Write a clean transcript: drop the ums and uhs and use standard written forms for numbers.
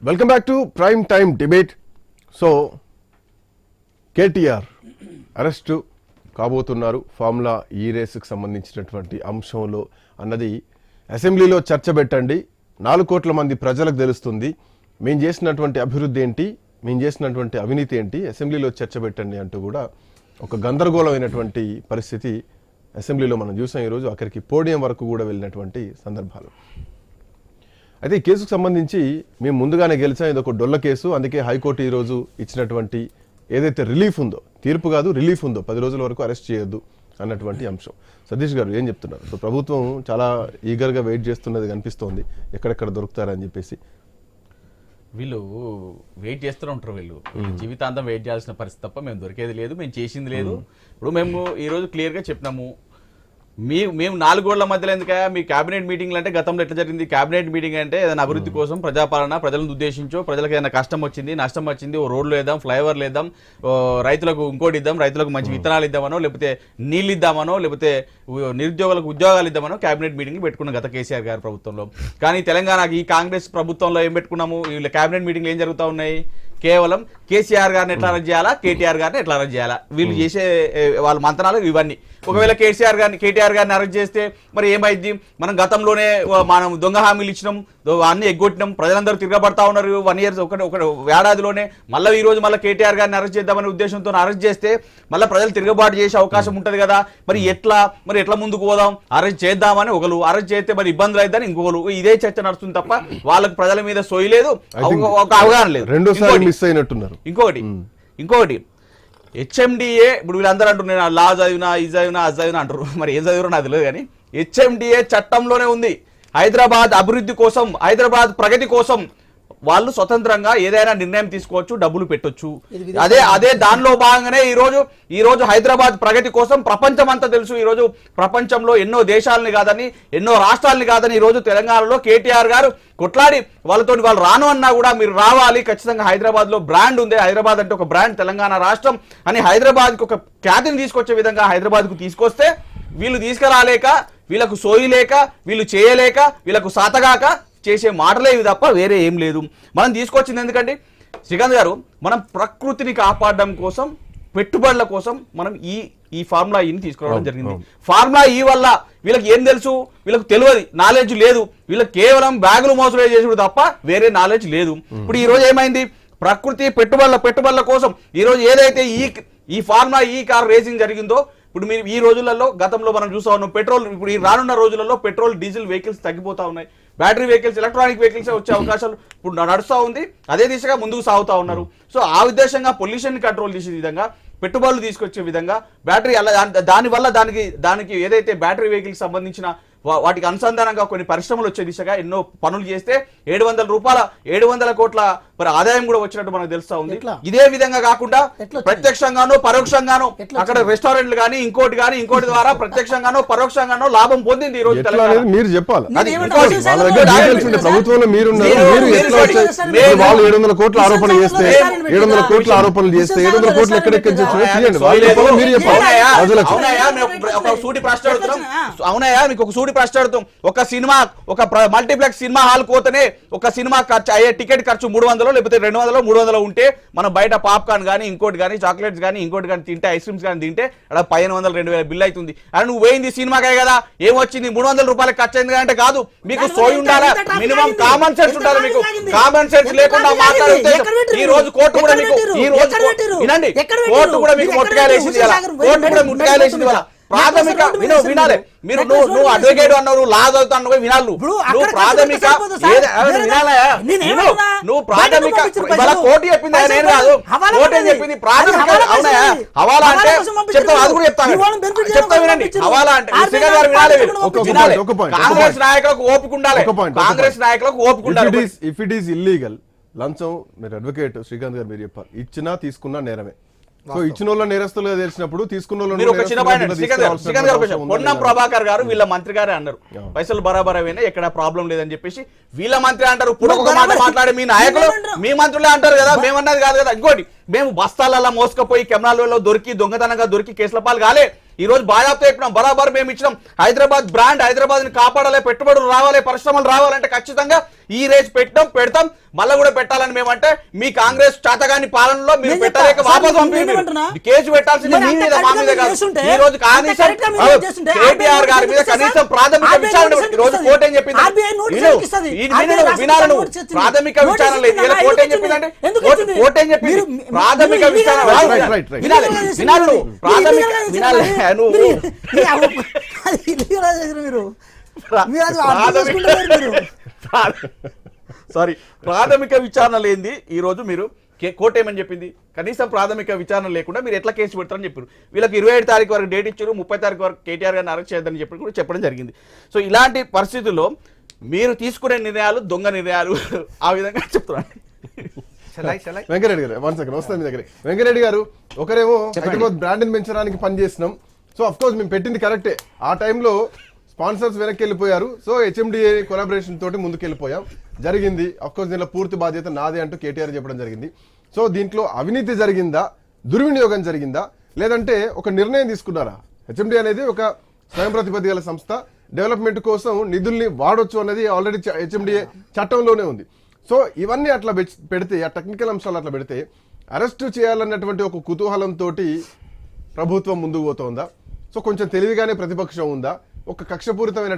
Welcome back to prime time debate. So KTR arrest కాబోతున్నారు formula E రేసుకు సంబంధించినటువంటి అంశంలో అన్నది అసెంబ్లీలో చర్చ పెట్టండి, 4 కోట్ల మంది ప్రజలకు తెలుస్తుంది మేము చేసినటువంటి అభివృద్ధి ఏంటి, మేము చేసినటువంటి అవినీతి ఏంటి, అసెంబ్లీలో చర్చ పెట్టండి అంటూ కూడా ఒక గందరగోళమైనటువంటి పరిస్థితి అసెంబ్లీలో మనం చూసాం. ఈరోజు అక్కడికి పోడియం వరకు కూడా వెళ్ళినటువంటి సందర్భాలు. అయితే ఈ కేసుకు సంబంధించి మేము ముందుగానే గెలిచాం, ఇది ఒక డొల్ల కేసు, అందుకే హైకోర్టు ఈరోజు ఇచ్చినటువంటి ఏదైతే రిలీఫ్ ఉందో, తీర్పు కాదు రిలీఫ్ ఉందో, 10 రోజుల వరకు అరెస్ట్ చేయొద్దు అన్నటువంటి అంశం. సతీష్ గారు ఏం చెప్తున్నారు? సో ప్రభుత్వం చాలా ఈగర్గా వెయిట్ చేస్తున్నది కనిపిస్తోంది, ఎక్కడెక్కడ దొరుకుతారని చెప్పేసి. వీళ్ళు వెయిట్ చేస్తూ ఉంటారు, వీళ్ళు జీవితాంతం వెయిట్ చేయాల్సిన పరిస్థితి తప్ప మేము దొరికేది లేదు, మేము చేసింది లేదు. ఇప్పుడు మేము ఈరోజు క్లియర్గా చెప్పినాము, మేము 4 గోళ్ల మధ్యలో ఎందుకయ్యా మీ క్యాబినెట్ మీటింగ్లు అంటే గతంలో ఎట్లా జరిగింది? క్యాబినెట్ మీటింగ్ అంటే ఏదైనా అభివృద్ధి కోసం, ప్రజాపాలన, ప్రజలను ఉద్దేశించో, ప్రజలకు ఏదైనా కష్టం వచ్చింది, నష్టం వచ్చింది, ఓ రోడ్లు వేద్దాం, ఫ్లైఓవర్లు వేద్దాం, రైతులకు ఇంకోటి ఇద్దాం, రైతులకు మంచి విత్తనాలు ఇద్దామనో, లేకపోతే నీళ్ళు ఇద్దామనో, లేకపోతే నిరుద్యోగులకు ఉద్యోగాలు ఇద్దామనో క్యాబినెట్ మీటింగ్ పెట్టుకున్నాం గత కేసీఆర్ గారి ప్రభుత్వంలో. కానీ తెలంగాణకి ఈ కాంగ్రెస్ ప్రభుత్వంలో ఏం పెట్టుకున్నాము? వీళ్ళ క్యాబినెట్ మీటింగ్లు ఏం జరుగుతూ ఉన్నాయి? కేవలం కేసీఆర్ గారిని ఎట్లా అరెస్ట్ చేయాలా, కేటీఆర్ గారిని ఎట్లా అరెస్ట్ చేయాలా, వీళ్ళు చేసే వాళ్ళ మంత్రాలు ఇవన్నీ. ఒకవేళ కేటీఆర్ గారిని అరెస్ట్ చేస్తే మరి ఏమైంది? మనం గతంలోనే మనం దొంగ హామీలు ఇచ్చినాం, అన్ని ఎగ్గొట్టినాం, ప్రజలందరూ తిరగబడతా ఉన్నారు 1 year ఒక ఏడాదిలోనే. మళ్ళీ ఈ రోజు మళ్ళీ కేటీఆర్ గారిని అరెస్ట్ చేద్దామనే ఉద్దేశంతో అరెస్ట్ చేస్తే మళ్ళీ ప్రజలు తిరగబాటు చేసే అవకాశం ఉంటుంది కదా. మరి ఎట్లా ముందుకు పోదాం? అరెస్ట్ చేద్దామని ఒకరు, అరెస్ట్ చేస్తే మరి ఇబ్బందులు అవుతాయని ఇంకొకరు. ఇదే చర్చ నడుస్తుంది తప్ప వాళ్ళకి ప్రజల మీద సోయి లేదు, ఒక అవగాహన లేదు. ఇంకొకటి హెచ్ఎండిఏ, ఇప్పుడు వీళ్ళందరూ అంటున్నారు లా చదివినా, ఇది చదివినా, అది చదివినా అంటారు. మరి ఏం చదివినా నాకు తెలియదు, కానీ హెచ్ఎండిఏ చట్టంలోనే ఉంది. హైదరాబాద్ అభివృద్ధి కోసం, హైదరాబాద్ ప్రగతి కోసం వాళ్ళు స్వతంత్రంగా ఏదైనా నిర్ణయం తీసుకోవచ్చు, డబ్బులు పెట్టొచ్చు. అదే దానిలో భాగంగానే ఈ రోజు హైదరాబాద్ ప్రగతి కోసం ప్రపంచం అంతా తెలుసు. ఈ రోజు ప్రపంచంలో ఎన్నో దేశాలని కాదని, ఎన్నో రాష్ట్రాలని కాదని ఈ రోజు తెలంగాణలో కేటీఆర్ గారు కొట్లాడి వాళ్ళు రాను అన్నా కూడా మీరు రావాలి ఖచ్చితంగా. హైదరాబాద్ లో బ్రాండ్ ఉంది, హైదరాబాద్ అంటే ఒక బ్రాండ్, తెలంగాణ రాష్ట్రం అని హైదరాబాద్కి ఒక ఖ్యాతిని తీసుకొచ్చే విధంగా హైదరాబాద్కు తీసుకొస్తే వీళ్ళు తీసుకురాలేక, వీళ్ళకు సోయి లేక, వీళ్ళు చేయలేక, వీళ్ళకు సాతగాక చేసే మాటలే ఇవి తప్ప వేరే ఏం లేదు. మనం తీసుకొచ్చింది ఎందుకండి శ్రీకాంత్ గారు, మనం ప్రకృతిని కాపాడడం కోసం, పెట్టుబడుల కోసం మనం ఈ ఫార్ములా ఈని తీసుకురావడం జరిగింది. ఫార్ములా ఈ వల్ల వీళ్ళకి ఏం తెలుసు? వీళ్ళకి తెలియదు, నాలెడ్జ్ లేదు. వీళ్ళకి కేవలం బ్యాగులు మోసలే చేసుడు తప్ప వేరే నాలెడ్జ్ లేదు. ఇప్పుడు ఈ రోజు ఏమైంది? ప్రకృతి పెట్టుబడుల కోసం ఈ రోజు ఏదైతే ఈ ఫార్ములా ఈ కార్ రేసింగ్ జరిగిందో, ఇప్పుడు మీరు ఈ రోజులలో గతంలో మనం చూస్తా ఉన్నాం, పెట్రోల్ ఇప్పుడు ఈ రానున్న రోజులలో పెట్రోల్ డీజిల్ వెహికల్స్ తగ్గిపోతా ఉన్నాయి, బ్యాటరీ వెహికల్స్, ఎలక్ట్రానిక్ వెహికల్స్ వచ్చే అవకాశాలు ఇప్పుడు నడుస్తూ ఉంది. అదే దిశగా ముందుకు సాగుతూ ఉన్నారు. సో ఆ ఉద్దేశంగా పొల్యూషన్ కంట్రోల్ చేసే విధంగా, పెట్టుబడులు తీసుకొచ్చే విధంగా, బ్యాటరీ దానివల్ల దానికి ఏదైతే బ్యాటరీ వెహికల్కి సంబంధించిన వాటికి అనుసంధానంగా కొన్ని పరిశ్రమలు వచ్చే దిశగా ఎన్నో పనులు చేస్తే 700 కోట్ల మరి ఆదాయం కూడా వచ్చినట్టు మనకు తెలుస్తా ఉంది. ఇదే విధంగా కాకుండా ప్రత్యక్షంగానో పరోక్షంగానో అక్కడ రెస్టారెంట్లు కానీ ఇంకోటి ద్వారా ప్రత్యక్షంగానో పరోక్షంగానో లాభం పొందింది ఈ రోజు తెలంగాణ. మీరు చెప్పాలి, ప్రభుత్వంలో మీరు 700 కోట్ల ఆరోపణలు చేస్తే 700 కోట్ల ఆరోపణలు చేస్తే 700 కోట్లు ఎక్కడెక్కడ మీరు చెప్పాలి. ఒక సూటి ప్రశ్న అడుగుతాం, అవునయ్యా మీకు ఒక సూటి ప్రశ్న అడుగుతాం. ఒక సినిమా, ఒక మల్టీప్లెక్స్ సినిమా హాల్ పోతేనే ఒక సినిమా ఖర్చు అయ్యే టికెట్ ఖర్చు 300 లేకపోతే 200 300 ఉంటే మనం బయట పాప్కార్న్ కానీ ఇంకోటి కానీ చాక్లెట్స్ కానీ ఇంకోటి కానీ తింటే, ఐస్ క్రీమ్స్ కానీ తింటే అక్కడ 1500 2000 బిల్ అవుతుంది. అని నువ్వు పోయింది సినిమాకే కదా, ఏమొచ్చింది 300 రూపాయలకు ఖర్చు అయింది అంటే కాదు. మీకు సోయి ఉండాలా, మినిమం కామన్ సెన్స్ ఉండాలి. మీకు కామన్ సెన్స్ లేకుండా మాట్లాడితే ఈ రోజు కోర్టు కూడా మీకు వినండి, కోర్టు కూడా మీకు ముట్టకాయలేసింది కదా, కోర్టు కూడా ముట్టకాయలేసింది కదా. ప్రాథమిక వినాలి మీరు, నువ్వు అడ్వకేట్ అన్నావు, లా చదువుతావు, వినాలి. నువ్వు ప్రాథమిక నువ్వు ప్రాథమిక ఇవాళ కోర్టు చెప్పింది, నేను కాదు, కోర్టు ఏం చెప్పింది ప్రాథమిక. అవునాయా హవాలా అంటే చెప్తావు, అది కూడా చెప్తా వినండి. హవాలా అంటే వినాలి, కాంగ్రెస్ నాయకులకు ఓపిక ఉండాలి, కాంగ్రెస్ నాయకులకు ఓపిక ఉండాలి. ఇఫ్ ఇట్ ఈస్ ఇల్లీగల్ లంచం, మీరు అడ్వకేట్ శ్రీకాంత్ గారు మీరు చెప్పాలి, ఇచ్చినా తీసుకున్నా నేరమే. సో ఇచ్చిన వాళ్ళ నేరస్తులుగా తెలిసినప్పుడు తీసుకున్న పొన్నం ప్రభాకర్ గారు వీళ్ళ మంత్రి గారే అన్నారు పైసలు బరాబర్ అయినా ఎక్కడ ప్రాబ్లం లేదని చెప్పేసి వీళ్ళ మంత్రి అంటారు. ఇప్పుడు ఒక మాట మాట్లాడే మీ నాయకులు మీ మంత్రులే అంటారు కదా, మేమన్నది కాదు కదా. ఇంకోటి మేము బస్తాలలో మోసుకపోయి కెమెరాలలో దొరికి దొంగతనంగా దొరికి కేసుల పాలు కాలే. ఈ రోజు బాజాప్తో చెప్పినాం, బరాబర్ మేము ఇచ్చినాం. హైదరాబాద్ బ్రాండ్, హైదరాబాద్ ని కాపాడాలి, పెట్టుబడులు రావాలి, పరిశ్రమలు రావాలంటే ఖచ్చితంగా ఈ రేజ్ పెడతాం మళ్ళీ కూడా పెట్టాలని మేమంటే మీ కాంగ్రెస్ చాతగాని పాలనలో మీరు పెట్టలేక వాపసు పంపి కేసు పెట్టాల్సింది మీ మీద, మా మీద కాదు. ఈ రోజు కనీసం కేటీఆర్ గారి మీద కనీసం ప్రాథమిక విచారణ ఈ రోజు కోర్టు ఏం చెప్పింది? వినాలను ప్రాథమిక విచారణ లేదు. ఇలా కోర్టు ఏం చెప్పిందంటే కోర్టు ఏం చెప్పింది? ప్రాథమిక విచారణ వినాలి, వినాలి, ప్రాథమిక వినాలి. సారీ, ప్రాథమిక విచారణ లేనిది ఈ రోజు మీరు కోర్టు ఏమని చెప్పింది? కనీసం ప్రాథమిక విచారణ లేకుండా మీరు ఎట్లా కేసు పెడతారని చెప్పారు. వీళ్ళకి 27 తారీఖు వరకు డేట్ ఇచ్చారు, 30 తారీఖు వరకు కేటీఆర్ గారిని అరెస్ట్ చేయొద్దని చెప్పి కూడా చెప్పడం జరిగింది. సో ఇలాంటి పరిస్థితుల్లో మీరు తీసుకునే నిర్ణయాలు దొంగ నిర్ణయాలు ఆ విధంగా చెప్తున్నాను. వెంకరెడ్డి గారు 1 సెకండ్ వస్తాను మీ దగ్గర. వెంకరెడ్డి గారు, ఒకరేమో హైదరాబాద్ బ్రాండ్ పెంచడానికి పనిచేసినాం. సో అఫ్ కోర్స్ మేము పెట్టింది కరెక్టే. ఆ టైంలో స్పాన్సర్స్ వెనక్కి వెళ్ళిపోయారు. సో హెచ్ఎండిఏ కొలాబరేషన్ తోటి ముందుకు వెళ్ళిపోయాం జరిగింది. అఫ్ కోర్స్ దీనిలో పూర్తి బాధ్యత నాదే అంటూ కేటీఆర్ చెప్పడం జరిగింది. సో దీంట్లో అవినీతి జరిగిందా, దుర్వినియోగం జరిగిందా, లేదంటే ఒక నిర్ణయం తీసుకున్నారా? హెచ్ఎండి అనేది ఒక స్వయం ప్రతిపత్తి గల సంస్థ, డెవలప్మెంట్ కోసం నిధుల్ని వాడొచ్చు అన్నది ఆల్రెడీ హెచ్ఎండిఏ చట్టంలోనే ఉంది. సో ఇవన్నీ అట్లా పెడితే, ఆ టెక్నికల్ అంశాలు అట్లా పెడితే అరెస్టు చేయాలన్నటువంటి ఒక కుతూహలంతో ప్రభుత్వం ముందుకు పోతోందా? సో కొంచెం తెలివిగానే ప్రతిపక్షం ఉందా? ఒక కక్షపూరితమైనటువంటి